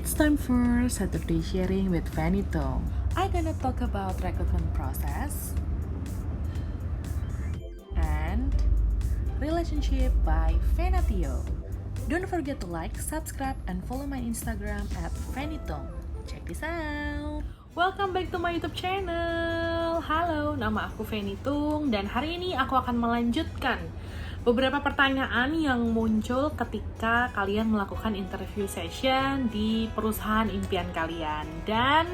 It's time for Saturday Sharing with Vanito. I gonna talk about recruitment process and relationship by Vanatio. Don't forget to like, subscribe, and follow my Instagram at Vanito. Check this out. Welcome back to my YouTube channel. Halo, nama aku Venitung dan hari ini aku akan melanjutkan beberapa pertanyaan yang muncul ketika kalian melakukan interview session di perusahaan impian kalian. Dan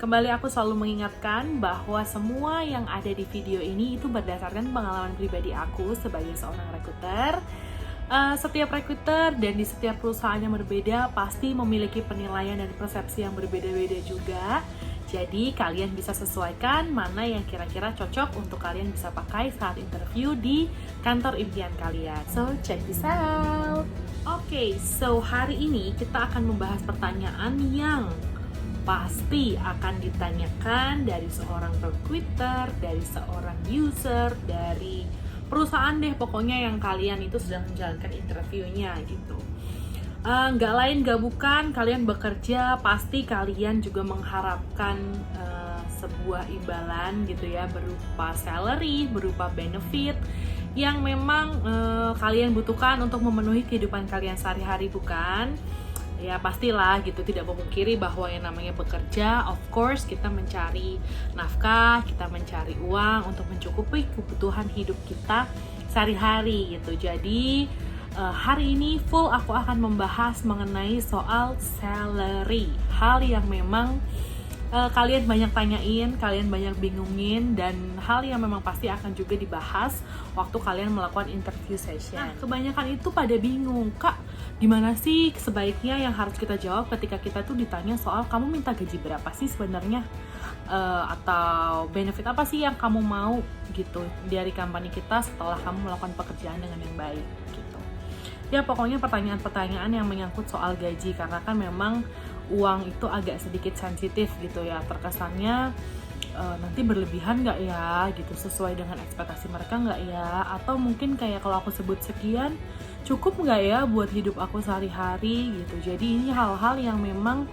kembali aku selalu mengingatkan bahwa semua yang ada di video ini itu berdasarkan pengalaman pribadi aku sebagai seorang rekruter. Setiap rekruter dan di setiap perusahaan yang berbeda pasti memiliki penilaian dan persepsi yang berbeda-beda juga. Jadi kalian bisa sesuaikan mana yang kira-kira cocok untuk kalian bisa pakai saat interview di kantor impian kalian. So check this out. Oke, so hari ini kita akan membahas pertanyaan yang pasti akan ditanyakan dari seorang recruiter, dari seorang user, dari perusahaan deh pokoknya yang kalian itu sedang menjalankan interviewnya gitu. Nggak lain nggak bukan kalian bekerja pasti kalian juga mengharapkan sebuah imbalan gitu ya, berupa salary, berupa benefit yang memang kalian butuhkan untuk memenuhi kehidupan kalian sehari-hari, bukan? Ya pastilah gitu, tidak memungkiri bahwa yang namanya bekerja, of course kita mencari nafkah, kita mencari uang untuk mencukupi kebutuhan hidup kita sehari-hari gitu. Jadi hari ini full aku akan membahas mengenai soal salary, hal yang memang kalian banyak tanyain, kalian banyak bingungin, dan hal yang memang pasti akan juga dibahas waktu kalian melakukan interview session. Nah, kebanyakan itu pada bingung, Kak, gimana sih sebaiknya yang harus kita jawab ketika kita tuh ditanya soal kamu minta gaji berapa sih sebenarnya, atau benefit apa sih yang kamu mau gitu dari company kita setelah kamu melakukan pekerjaan dengan yang baik gitu. Ya pokoknya pertanyaan-pertanyaan yang menyangkut soal gaji, karena kan memang uang itu agak sedikit sensitif gitu ya, terkesannya nanti berlebihan nggak ya gitu, sesuai dengan ekspektasi mereka nggak ya, atau mungkin kayak kalau aku sebut sekian cukup nggak ya buat hidup aku sehari-hari gitu. Jadi ini hal-hal yang memang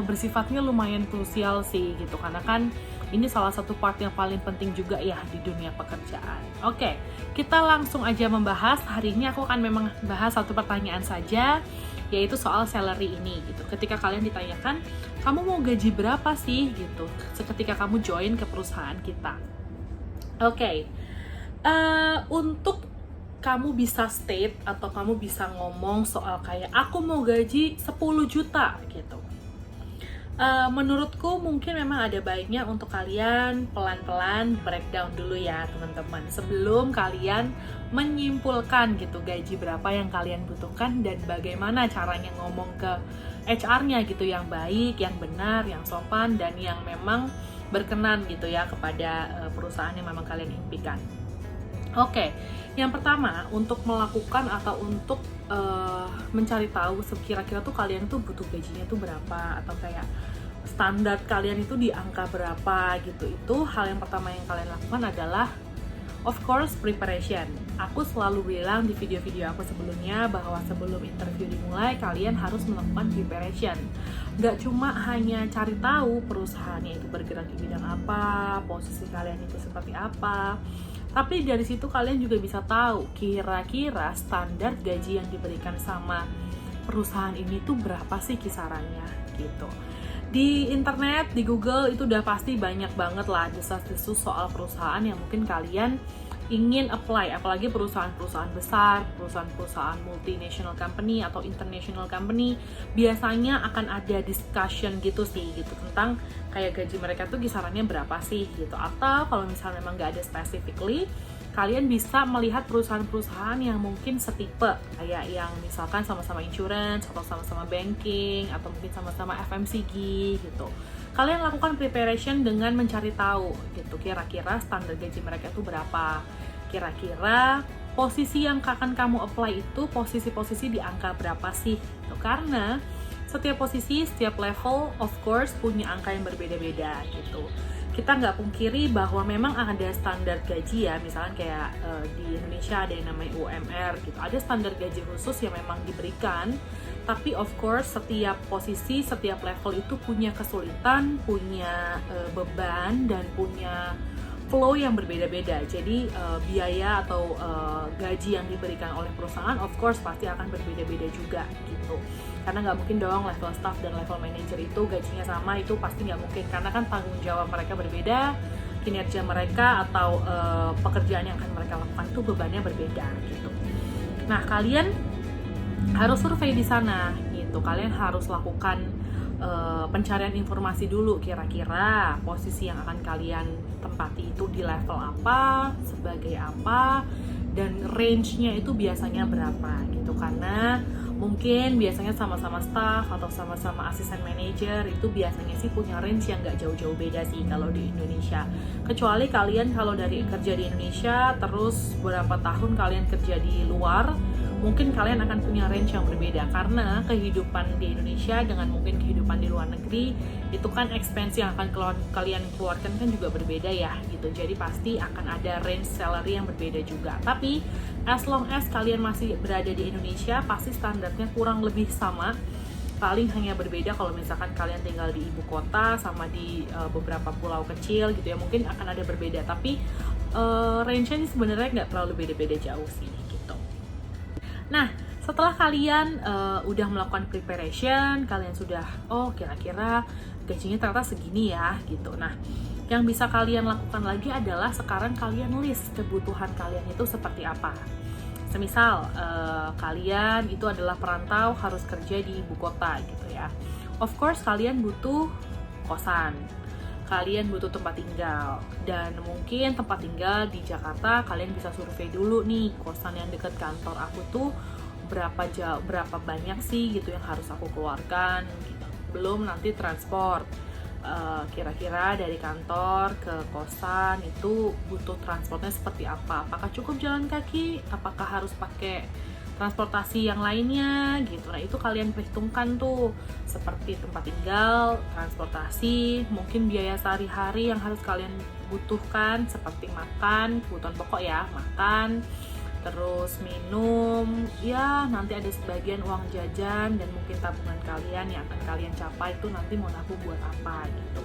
bersifatnya lumayan krusial sih gitu, karena kan ini salah satu part yang paling penting juga ya di dunia pekerjaan. Oke, kita langsung aja membahas. Hari ini aku akan memang bahas satu pertanyaan saja, yaitu soal salary ini gitu. Ketika kalian ditanyakan, kamu mau gaji berapa sih gitu ketika kamu join ke perusahaan kita. Oke, untuk kamu bisa state atau kamu bisa ngomong soal kayak aku mau gaji 10 juta gitu. Menurutku mungkin memang ada baiknya untuk kalian pelan-pelan breakdown dulu ya teman-teman, sebelum kalian menyimpulkan gitu gaji berapa yang kalian butuhkan dan bagaimana caranya ngomong ke HR-nya gitu yang baik, yang benar, yang sopan, dan yang memang berkenan gitu ya kepada perusahaan yang memang kalian impikan. Oke, yang pertama untuk melakukan atau untuk mencari tahu kira-kira tuh kalian tuh butuh gajinya tuh berapa, atau kayak standar kalian itu di angka berapa gitu. Itu hal yang pertama yang kalian lakukan adalah of course preparation. Aku selalu bilang di video-video aku sebelumnya bahwa sebelum interview dimulai kalian harus melakukan preparation. Gak cuma hanya cari tahu perusahaannya itu bergerak di bidang apa, posisi kalian itu seperti apa, tapi dari situ kalian juga bisa tahu kira-kira standar gaji yang diberikan sama perusahaan ini tuh berapa sih kisarannya gitu. Di internet, di Google itu udah pasti banyak banget lah desas-desus soal perusahaan yang mungkin kalian ingin apply, apalagi perusahaan-perusahaan besar, perusahaan-perusahaan multinational company atau international company, biasanya akan ada discussion gitu sih gitu tentang kayak gaji mereka tuh kisarannya berapa sih gitu. Atau kalau misalnya memang nggak ada specifically, kalian bisa melihat perusahaan-perusahaan yang mungkin setipe, kayak yang misalkan sama-sama insurance atau sama-sama banking atau mungkin sama-sama FMCG gitu. Kalian lakukan preparation dengan mencari tahu gitu kira-kira standar gaji mereka itu berapa, kira-kira posisi yang akan kamu apply itu posisi-posisi di angka berapa sih gitu. Karena setiap posisi, setiap level of course punya angka yang berbeda-beda gitu. Kita nggak pungkiri bahwa memang ada standar gaji ya, misalnya kayak di Indonesia ada yang namanya UMR gitu, ada standar gaji khusus yang memang diberikan Tapi of course setiap posisi, setiap level itu punya kesulitan, punya beban, dan punya flow yang berbeda-beda. Jadi biaya atau gaji yang diberikan oleh perusahaan of course pasti akan berbeda-beda juga gitu. Karena nggak mungkin dong level staff dan level manager itu gajinya sama, itu pasti nggak mungkin. Karena kan tanggung jawab mereka berbeda, kinerja mereka atau pekerjaan yang akan mereka lakukan itu bebannya berbeda gitu. Nah, kalian harus survei di sana gitu. Kalian harus lakukan pencarian informasi dulu, kira-kira posisi yang akan kalian tempati itu di level apa, sebagai apa, dan range-nya itu biasanya berapa gitu. Karena mungkin biasanya sama-sama staff atau sama-sama asisten manager itu biasanya sih punya range yang gak jauh-jauh beda sih kalau di Indonesia. Kecuali kalian kalau dari kerja di Indonesia terus beberapa tahun kalian kerja di luar, mungkin kalian akan punya range yang berbeda. Karena kehidupan di Indonesia dengan mungkin kehidupan di luar negeri itu kan expense yang akan kalian keluarkan kan juga berbeda ya gitu. Jadi pasti akan ada range salary yang berbeda juga. Tapi as long as kalian masih berada di Indonesia, pasti standarnya kurang lebih sama. Paling hanya berbeda kalau misalkan kalian tinggal di ibu kota sama di beberapa pulau kecil gitu ya, mungkin akan ada berbeda. Tapi range-nya sebenarnya nggak terlalu beda-beda jauh sih gitu. Nah, setelah kalian udah melakukan preparation, kalian sudah kira-kira gajinya ternyata segini ya gitu. Nah, yang bisa kalian lakukan lagi adalah sekarang kalian list kebutuhan kalian itu seperti apa. Semisal kalian itu adalah perantau harus kerja di ibu kota gitu ya. Of course kalian butuh kosan, kalian butuh tempat tinggal, dan mungkin tempat tinggal di Jakarta kalian bisa survei dulu nih, kosan yang dekat kantor aku tuh berapa banyak sih gitu yang harus aku keluarkan gitu. Belum nanti transport, kira-kira dari kantor ke kosan itu butuh transportnya seperti apa, apakah cukup jalan kaki, apakah harus pakai transportasi yang lainnya gitu. Nah, itu kalian perhitungkan tuh, seperti tempat tinggal, transportasi, mungkin biaya sehari-hari yang harus kalian butuhkan seperti makan, kebutuhan pokok ya, makan, terus minum, ya nanti ada sebagian uang jajan, dan mungkin tabungan kalian yang akan kalian capai itu nanti mau nabung buat apa gitu.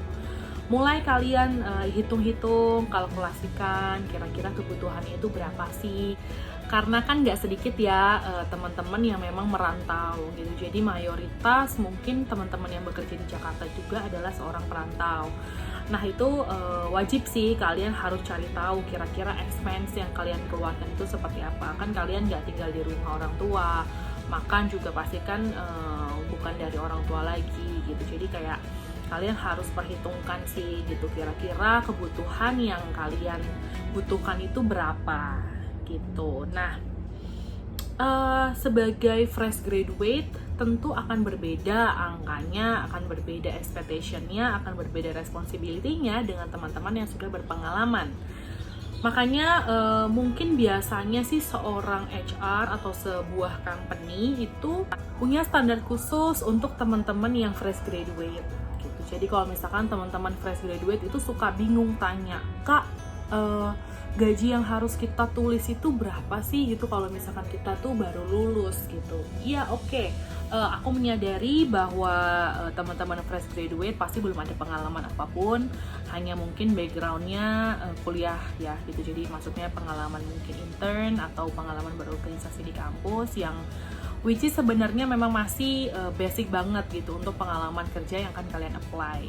Mulai kalian hitung-hitung, kalkulasikan kira-kira kebutuhannya itu berapa sih. Karena kan nggak sedikit ya teman-teman yang memang merantau gitu. Jadi mayoritas mungkin teman-teman yang bekerja di Jakarta juga adalah seorang perantau. Nah, itu wajib sih kalian harus cari tahu kira-kira expense yang kalian keluarkan itu seperti apa. Kan kalian nggak tinggal di rumah orang tua, makan juga pasti kan bukan dari orang tua lagi gitu. Jadi kayak kalian harus perhitungkan sih gitu, kira-kira kebutuhan yang kalian butuhkan itu berapa gitu. Nah, sebagai fresh graduate tentu akan berbeda angkanya, akan berbeda expectation-nya, akan berbeda responsibility-nya dengan teman-teman yang sudah berpengalaman. Makanya mungkin biasanya sih seorang HR atau sebuah company itu punya standar khusus untuk teman-teman yang fresh graduate gitu. Jadi kalau misalkan teman-teman fresh graduate itu suka bingung tanya, "Kak, gaji yang harus kita tulis itu berapa sih gitu kalau misalkan kita tuh baru lulus gitu?" Iya, oke. Aku menyadari bahwa teman-teman fresh graduate pasti belum ada pengalaman apapun, hanya mungkin backgroundnya kuliah ya gitu. Jadi maksudnya pengalaman mungkin intern atau pengalaman berorganisasi di kampus, yang which is sebenarnya memang masih basic banget gitu untuk pengalaman kerja yang akan kalian apply.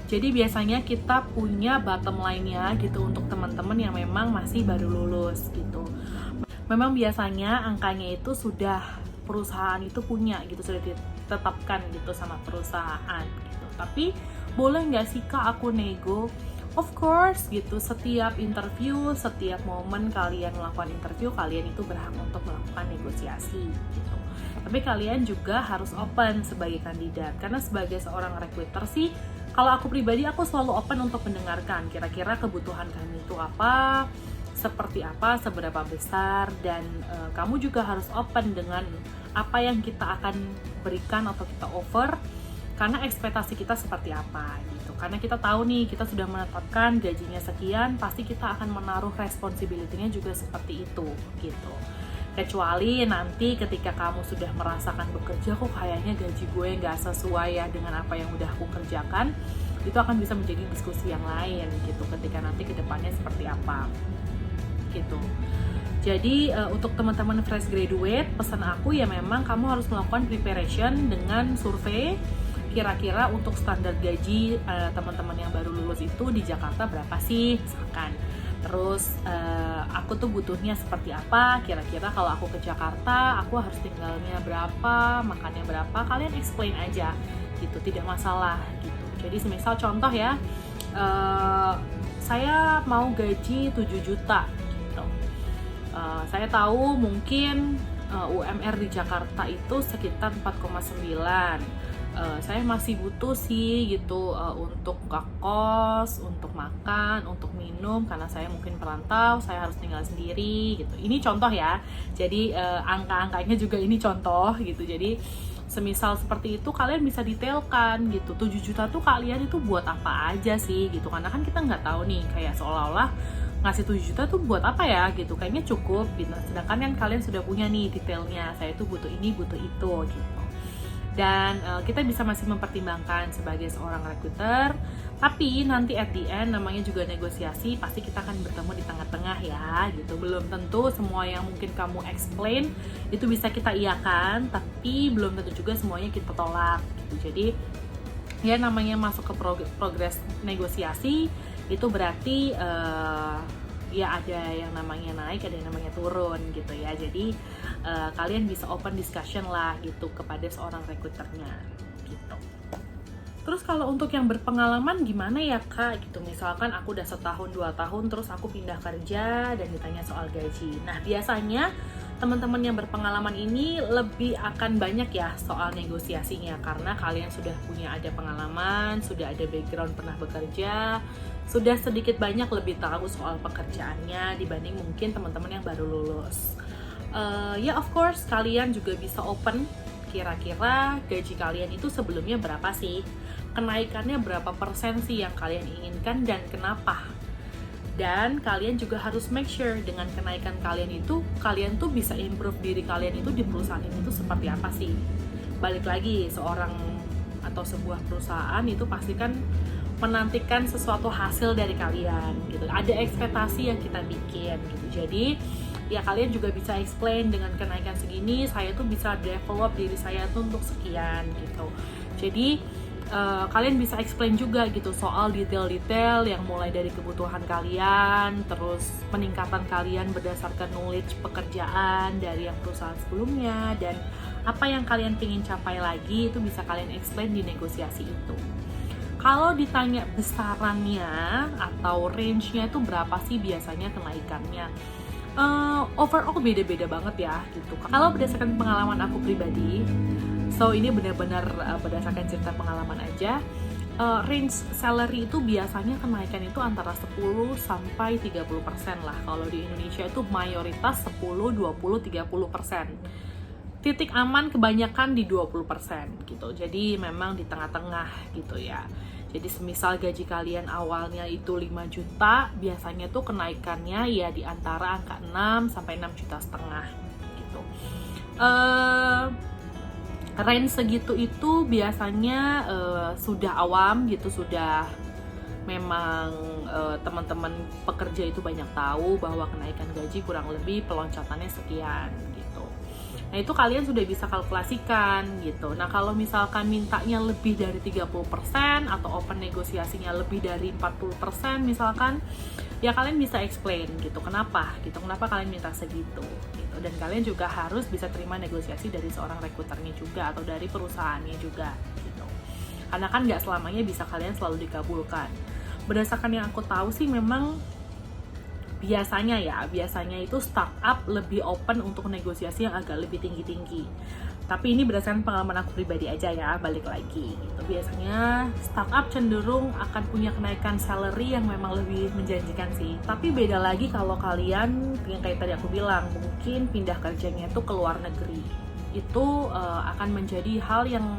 Jadi biasanya kita punya bottom line-nya gitu untuk teman-teman yang memang masih baru lulus gitu. Memang biasanya angkanya itu sudah perusahaan itu punya gitu, sudah ditetapkan gitu sama perusahaan gitu. Tapi boleh nggak sih Kak aku nego? Of course gitu, setiap interview, setiap momen kalian melakukan interview, kalian itu berhak untuk melakukan negosiasi gitu. Tapi kalian juga harus open sebagai kandidat, karena sebagai seorang recruiter sih, kalau aku pribadi aku selalu open untuk mendengarkan kira-kira kebutuhan kami itu apa, seperti apa, seberapa besar, dan kamu juga harus open dengan apa yang kita akan berikan atau kita offer, karena ekspektasi kita seperti apa gitu. Karena kita tahu nih, kita sudah menetapkan gajinya sekian, pasti kita akan menaruh responsibility-nya juga seperti itu gitu. Kecuali nanti ketika kamu sudah merasakan bekerja kok kayaknya gaji gue nggak sesuai ya dengan apa yang udah aku kerjakan, itu akan bisa menjadi diskusi yang lain gitu ketika nanti kedepannya seperti apa gitu. Jadi untuk teman-teman fresh graduate, pesan aku ya memang kamu harus melakukan preparation dengan survei kira-kira untuk standar gaji teman-teman yang baru lulus itu di Jakarta berapa sih misalkan. Terus aku tuh butuhnya seperti apa, kira-kira kalau aku ke Jakarta aku harus tinggalnya berapa, makannya berapa, kalian explain aja gitu, tidak masalah gitu. Jadi semisal contoh ya, saya mau gaji 7 juta gitu. Saya tahu mungkin UMR di Jakarta itu sekitar 4,9. Saya masih butuh sih gitu untuk kos, untuk makan, untuk minum karena saya mungkin perantau, saya harus tinggal sendiri gitu. Ini contoh ya. Jadi angka-angkanya juga ini contoh gitu. Jadi semisal seperti itu kalian bisa detailkan gitu. 7 juta tuh kalian itu buat apa aja sih gitu. Karena kan kita nggak tahu nih, kayak seolah-olah ngasih 7 juta tuh buat apa ya gitu, kayaknya cukup gitu. Sedangkan kan kalian sudah punya nih detailnya, saya tuh butuh ini, butuh itu gitu. Dan kita bisa masih mempertimbangkan sebagai seorang recruiter, tapi nanti at the end namanya juga negosiasi, pasti kita akan bertemu di tengah-tengah ya gitu. Belum tentu semua yang mungkin kamu explain itu bisa kita iakan, tapi belum tentu juga semuanya kita tolak gitu. Jadi ya namanya masuk ke progres negosiasi itu berarti ya ada yang namanya naik, ada yang namanya turun gitu ya. Jadi kalian bisa open discussion lah gitu kepada seorang recruiternya gitu. Terus kalau untuk yang berpengalaman gimana ya Kak gitu, misalkan aku udah 1-2 tahun terus aku pindah kerja dan ditanya soal gaji. Nah biasanya teman-teman yang berpengalaman ini lebih akan banyak ya soal negosiasinya, karena kalian sudah punya ada pengalaman, sudah ada background pernah bekerja, sudah sedikit banyak lebih tahu soal pekerjaannya dibanding mungkin teman-teman yang baru lulus. Ya of course kalian juga bisa open kira-kira gaji kalian itu sebelumnya berapa sih, kenaikannya berapa persen sih yang kalian inginkan dan kenapa. Dan kalian juga harus make sure dengan kenaikan kalian itu, kalian tuh bisa improve diri kalian itu di perusahaan ini tuh seperti apa sih. Balik lagi, seorang atau sebuah perusahaan itu pasti kan menantikan sesuatu hasil dari kalian gitu. Ada ekspektasi yang kita bikin gitu. Jadi ya kalian juga bisa explain dengan kenaikan segini, saya tuh bisa develop diri saya tuh untuk sekian gitu. Jadi kalian bisa explain juga gitu soal detail-detail yang mulai dari kebutuhan kalian, terus peningkatan kalian berdasarkan knowledge pekerjaan dari yang perusahaan sebelumnya, dan apa yang kalian ingin capai lagi itu bisa kalian explain di negosiasi itu. Kalau ditanya besarannya atau range-nya itu berapa sih biasanya kenaikannya, overall beda-beda banget ya gitu. Kalau berdasarkan pengalaman aku pribadi, so ini benar-benar berdasarkan cerita pengalaman aja, range salary itu biasanya kenaikan itu antara 10 sampai 30% lah. Kalau di Indonesia itu mayoritas 10, 20, 30%. Titik aman kebanyakan di 20% gitu. Jadi memang di tengah-tengah gitu ya. Jadi semisal gaji kalian awalnya itu 5 juta, biasanya tuh kenaikannya ya di antara angka 6 sampai 6,5 juta gitu. Range segitu itu biasanya sudah awam gitu, sudah memang teman-teman pekerja itu banyak tahu bahwa kenaikan gaji kurang lebih peloncatannya sekian gitu. Nah itu kalian sudah bisa kalkulasikan gitu. Nah kalau misalkan mintanya lebih dari 30% atau open negosiasinya lebih dari 40% misalkan, ya kalian bisa explain gitu kenapa kalian minta segitu gitu. Dan kalian juga harus bisa terima negosiasi dari seorang rekruternya juga atau dari perusahaannya juga gitu. Karena kan nggak selamanya bisa kalian selalu dikabulkan. Berdasarkan yang aku tahu sih memang biasanya itu startup lebih open untuk negosiasi yang agak lebih tinggi-tinggi. Tapi ini berdasarkan pengalaman aku pribadi aja ya, balik lagi gitu. Biasanya startup cenderung akan punya kenaikan salary yang memang lebih menjanjikan sih. Tapi beda lagi kalau kalian yang kayak tadi aku bilang, mungkin pindah kerjanya itu ke luar negeri. Itu akan menjadi hal yang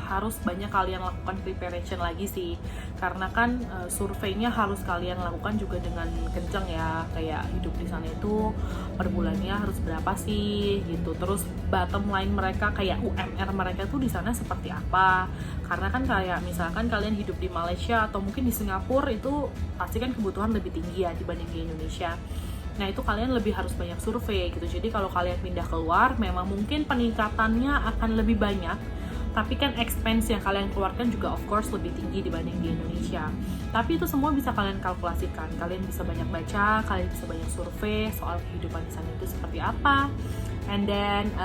harus banyak kalian lakukan preparation lagi sih, karena kan surveinya harus kalian lakukan juga dengan kenceng ya, kayak hidup di sana itu per bulannya harus berapa sih gitu, terus bottom line mereka kayak UMR mereka tuh di sana seperti apa, karena kan kayak misalkan kalian hidup di Malaysia atau mungkin di Singapura itu pasti kan kebutuhan lebih tinggi ya dibanding di Indonesia. Nah itu kalian lebih harus banyak survei gitu. Jadi kalau kalian pindah keluar, memang mungkin peningkatannya akan lebih banyak, tapi kan expense yang kalian keluarkan juga of course lebih tinggi dibanding di Indonesia. Tapi itu semua bisa kalian kalkulasikan. Kalian bisa banyak baca, kalian bisa banyak survei soal kehidupan di sana itu seperti apa. And then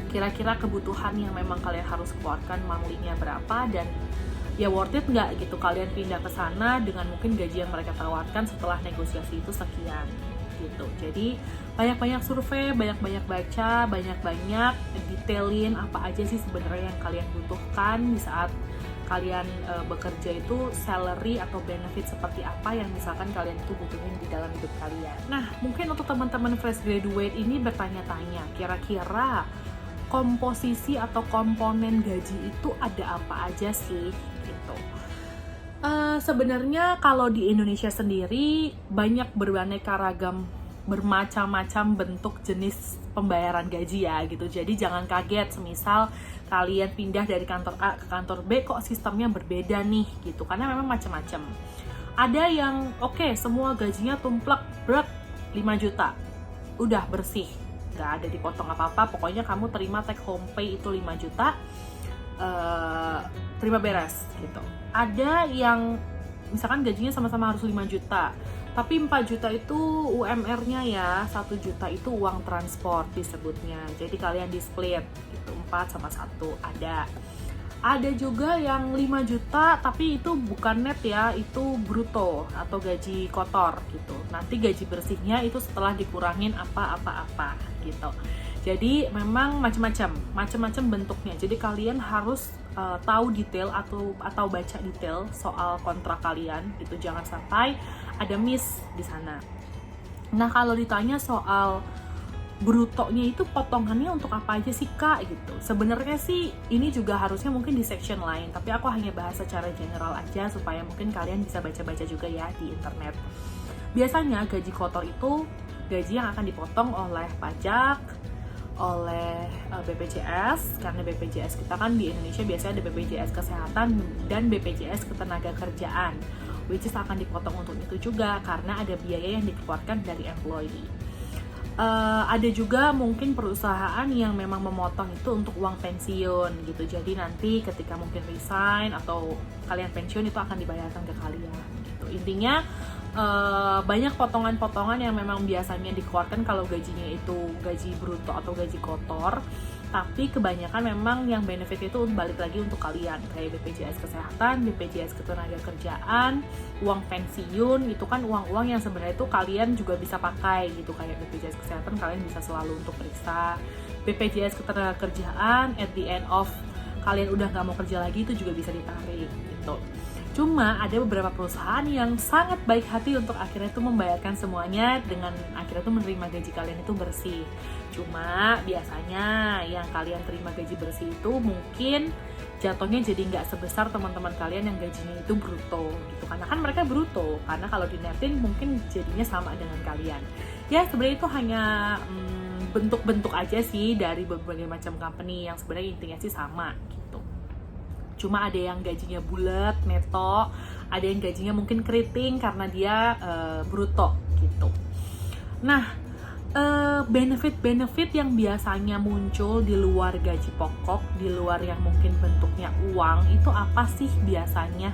kira-kira kebutuhan yang memang kalian harus keluarkan monthly-nya berapa, dan ya worth it nggak gitu kalian pindah ke sana dengan mungkin gaji yang mereka tawarkan setelah negosiasi itu sekian gitu. Jadi banyak-banyak survei, banyak-banyak baca, banyak-banyak detailin apa aja sih sebenarnya yang kalian butuhkan di saat kalian bekerja, itu salary atau benefit seperti apa yang misalkan kalian itu butuhin di dalam hidup kalian. Nah mungkin untuk teman-teman fresh graduate ini bertanya-tanya, kira-kira komposisi atau komponen gaji itu ada apa aja sih gitu. Sebenarnya kalau di Indonesia sendiri banyak beraneka ragam, bermacam-macam bentuk jenis pembayaran gaji ya gitu. Jadi jangan kaget semisal kalian pindah dari kantor A ke kantor B kok sistemnya berbeda nih gitu, karena memang macam-macam. Ada yang oke, semua gajinya tumplek brek 5 juta udah bersih, nggak ada dipotong apa-apa, pokoknya kamu terima take home pay itu 5 juta, terima beres gitu. Ada yang misalkan gajinya sama-sama harus 5 juta, tapi 4 juta itu UMR-nya ya, 1 juta itu uang transport disebutnya, jadi kalian di split gitu, 4 sama 1 ada. Ada juga yang 5 juta tapi itu bukan net ya, itu bruto atau gaji kotor gitu. Nanti gaji bersihnya itu setelah dikurangin apa-apa-apa gitu. Jadi memang macam-macam bentuknya. Jadi kalian harus tahu detail atau baca detail soal kontrak kalian gitu. Jangan sampai ada miss di sana. Nah, kalau ditanya soal brutonya itu potongannya untuk apa aja sih kak gitu, sebenarnya sih ini juga harusnya mungkin di section lain, tapi aku hanya bahas secara general aja supaya mungkin kalian bisa baca-baca juga ya di internet. Biasanya gaji kotor itu gaji yang akan dipotong oleh pajak, oleh BPJS, karena BPJS kita kan di Indonesia biasanya ada BPJS Kesehatan dan BPJS Ketenagakerjaan, which is akan dipotong untuk itu juga karena ada biaya yang dikeluarkan dari employee. Ada juga mungkin perusahaan yang memang memotong itu untuk uang pensiun gitu, jadi nanti ketika mungkin resign atau kalian pensiun itu akan dibayarkan ke kalian gitu. Intinya banyak potongan-potongan yang memang biasanya dikeluarkan kalau gajinya itu gaji bruto atau gaji kotor, tapi kebanyakan memang yang benefit itu balik lagi untuk kalian, kayak BPJS Kesehatan, BPJS Ketenagakerjaan, uang pensiun, itu kan uang-uang yang sebenarnya itu kalian juga bisa pakai gitu, kayak BPJS Kesehatan kalian bisa selalu untuk periksa, BPJS Ketenagakerjaan at the end of kalian udah nggak mau kerja lagi itu juga bisa ditarik gitu. Cuma ada beberapa perusahaan yang sangat baik hati untuk akhirnya itu membayarkan semuanya dengan akhirnya itu menerima gaji kalian itu bersih. Cuma biasanya yang kalian terima gaji bersih itu mungkin jatuhnya jadi nggak sebesar teman-teman kalian yang gajinya itu bruto gitu. Karena kan mereka bruto, karena kalau dinetin mungkin jadinya sama dengan kalian. Ya sebenarnya itu hanya bentuk-bentuk aja sih dari berbagai macam company yang sebenarnya intinya sih sama gitu. Cuma ada yang gajinya bulat, neto, ada yang gajinya mungkin keriting karena dia bruto gitu. Nah, benefit-benefit yang biasanya muncul di luar gaji pokok, di luar yang mungkin bentuknya uang, itu apa sih biasanya?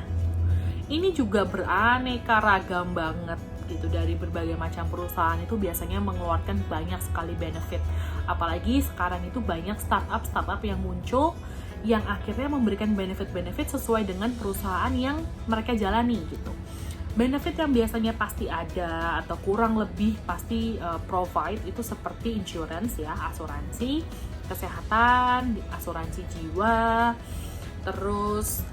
Ini juga beraneka ragam banget gitu, dari berbagai macam perusahaan itu biasanya mengeluarkan banyak sekali benefit. Apalagi sekarang itu banyak startup yang muncul yang akhirnya memberikan benefit-benefit sesuai dengan perusahaan yang mereka jalani gitu. Benefit yang biasanya pasti ada atau kurang lebih pasti provide itu seperti insurance ya, asuransi kesehatan, asuransi jiwa, terus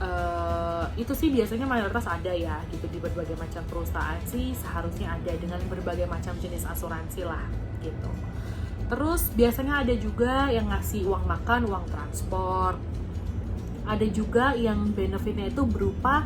itu sih biasanya mayoritas ada ya gitu di berbagai macam perusahaan sih, seharusnya ada dengan berbagai macam jenis asuransi lah gitu. Terus biasanya ada juga yang ngasih uang makan, uang transport, Ada juga yang benefitnya itu berupa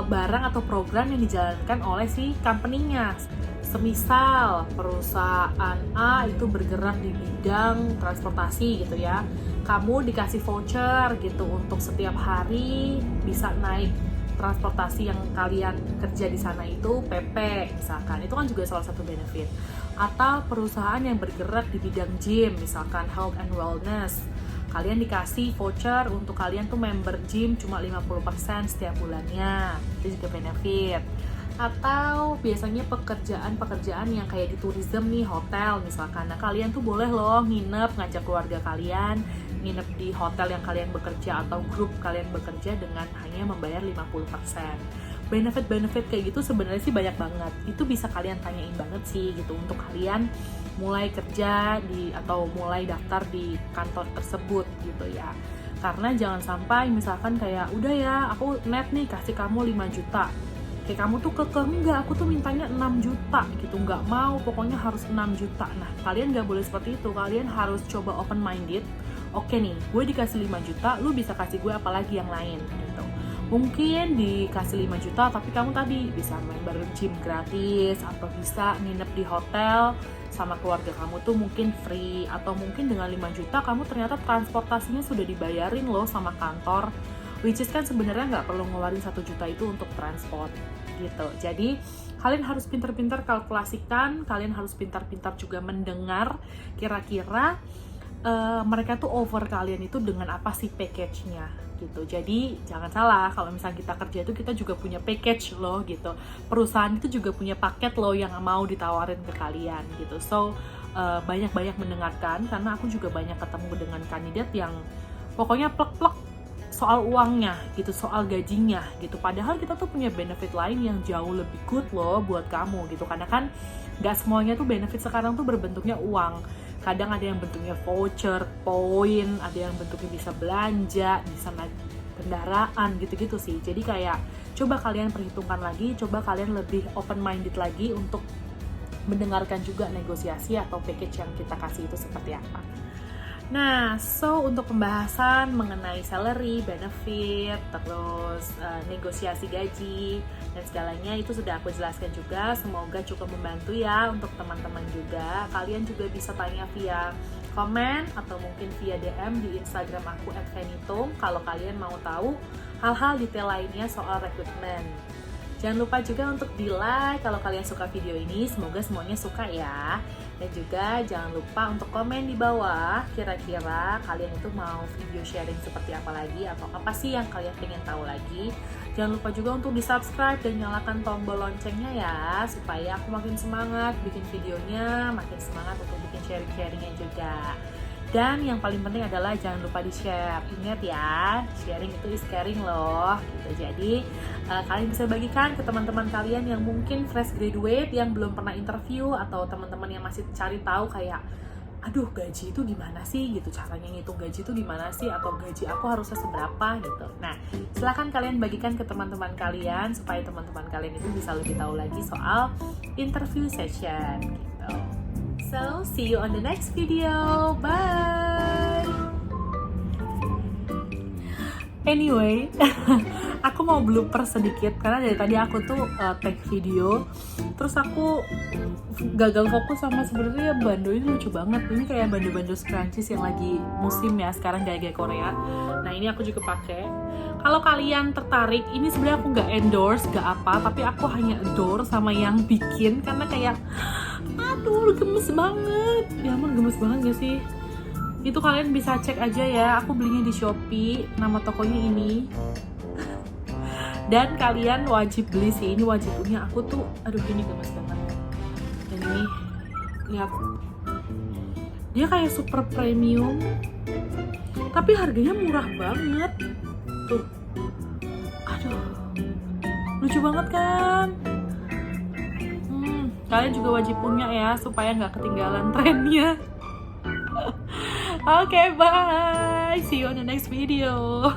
barang atau program yang dijalankan oleh si company-nya. Semisal perusahaan A itu bergerak di bidang transportasi gitu ya, kamu dikasih voucher gitu untuk setiap hari bisa naik transportasi yang kalian kerja di sana itu PP misalkan, itu kan juga salah satu benefit. Atau perusahaan yang bergerak di bidang gym misalkan health and wellness, kalian dikasih voucher untuk kalian tuh member gym cuma 50% setiap bulannya, itu juga benefit. Atau biasanya pekerjaan yang kayak di tourism nih, hotel misalkan, nah kalian tuh boleh loh nginep, ngajak keluarga kalian nginep di hotel yang kalian bekerja atau grup kalian bekerja dengan hanya membayar 50%. Benefit-benefit kayak gitu sebenarnya sih banyak banget, itu bisa kalian tanyain banget sih gitu untuk kalian mulai kerja di atau mulai daftar di kantor tersebut gitu ya. Karena jangan sampai misalkan kayak udah ya aku net nih kasih kamu 5 juta, kayak kamu tuh enggak, aku tuh mintanya 6 juta gitu, nggak mau, pokoknya harus 6 juta. Nah kalian nggak boleh seperti itu, kalian harus coba open minded. Oke nih, gue dikasih 5 juta, lu bisa kasih gue apa lagi yang lain gitu. Mungkin dikasih 5 juta tapi kamu tadi bisa member gym gratis, atau bisa nginep di hotel sama keluarga kamu tuh mungkin free, atau mungkin dengan 5 juta kamu ternyata transportasinya sudah dibayarin loh sama kantor, which is kan sebenarnya nggak perlu ngeluarin 1 juta itu untuk transport gitu. Jadi kalian harus pintar-pintar kalkulasikan, kalian harus pintar-pintar juga mendengar kira-kira mereka tuh over kalian itu dengan apa sih package-nya gitu. Jadi jangan salah, kalau misalnya kita kerja itu kita juga punya package loh gitu. Perusahaan itu juga punya paket loh yang mau ditawarin ke kalian gitu. So banyak-banyak mendengarkan, karena aku juga banyak ketemu dengan kandidat yang pokoknya plek-plek soal uangnya gitu, soal gajinya gitu. Padahal kita tuh punya benefit lain yang jauh lebih good loh buat kamu gitu. Karena kan gak semuanya tuh benefit sekarang tuh berbentuknya uang. Kadang ada yang bentuknya voucher, poin, ada yang bentuknya bisa belanja, bisa naik kendaraan gitu-gitu sih. Jadi kayak coba kalian perhitungkan lagi, coba kalian lebih open minded lagi untuk mendengarkan juga negosiasi atau package yang kita kasih itu seperti apa. Nah, so untuk pembahasan mengenai salary, benefit, terus negosiasi gaji, dan segalanya itu sudah aku jelaskan juga. Semoga cukup membantu ya untuk teman-teman juga. Kalian juga bisa tanya via komen atau mungkin via DM di Instagram aku @fenitung kalau kalian mau tahu hal-hal detail lainnya soal rekrutmen. Jangan lupa juga untuk di-like kalau kalian suka video ini, semoga semuanya suka ya. Dan juga jangan lupa untuk komen di bawah, kira-kira kalian itu mau video sharing seperti apa lagi, atau apa sih yang kalian pengen tahu lagi. Jangan lupa juga untuk di-subscribe dan nyalakan tombol loncengnya ya, supaya aku makin semangat bikin videonya, makin semangat untuk bikin sharing-sharingnya juga. Dan yang paling penting adalah jangan lupa di-share. Ingat ya, sharing itu is caring loh gitu. Jadi kalian bisa bagikan ke teman-teman kalian yang mungkin fresh graduate, yang belum pernah interview, atau teman-teman yang masih cari tahu kayak aduh gaji itu gimana sih gitu, caranya ngitung gaji itu gimana sih, atau gaji aku harusnya seberapa gitu. Nah, silahkan kalian bagikan ke teman-teman kalian supaya teman-teman kalian itu bisa lebih tahu lagi soal interview session gitu. So, see you on the next video. Bye! Anyway, aku mau blooper sedikit karena dari tadi aku tuh take video, terus aku gagal fokus sama sebenarnya bando ini lucu banget. Ini kayak bando-bando scrunchies yang lagi musim ya sekarang, gaya-gaya Korea. Nah ini aku juga pakai. Kalau kalian tertarik, ini sebenarnya aku nggak endorse, nggak apa, tapi aku hanya adore sama yang bikin karena kayak aduh gemes banget. Ya ampun, gemes banget gak sih? Itu kalian bisa cek aja ya, aku belinya di Shopee, nama tokonya ini. Dan kalian wajib beli sih, ini wajib punya. Aku tuh, aduh ini gemes banget. Dan ini, lihat, dia kayak super premium, tapi harganya murah banget. Tuh, aduh, lucu banget kan? Kalian juga wajib punya ya, supaya nggak ketinggalan trennya. Okay, bye. See you on the next video.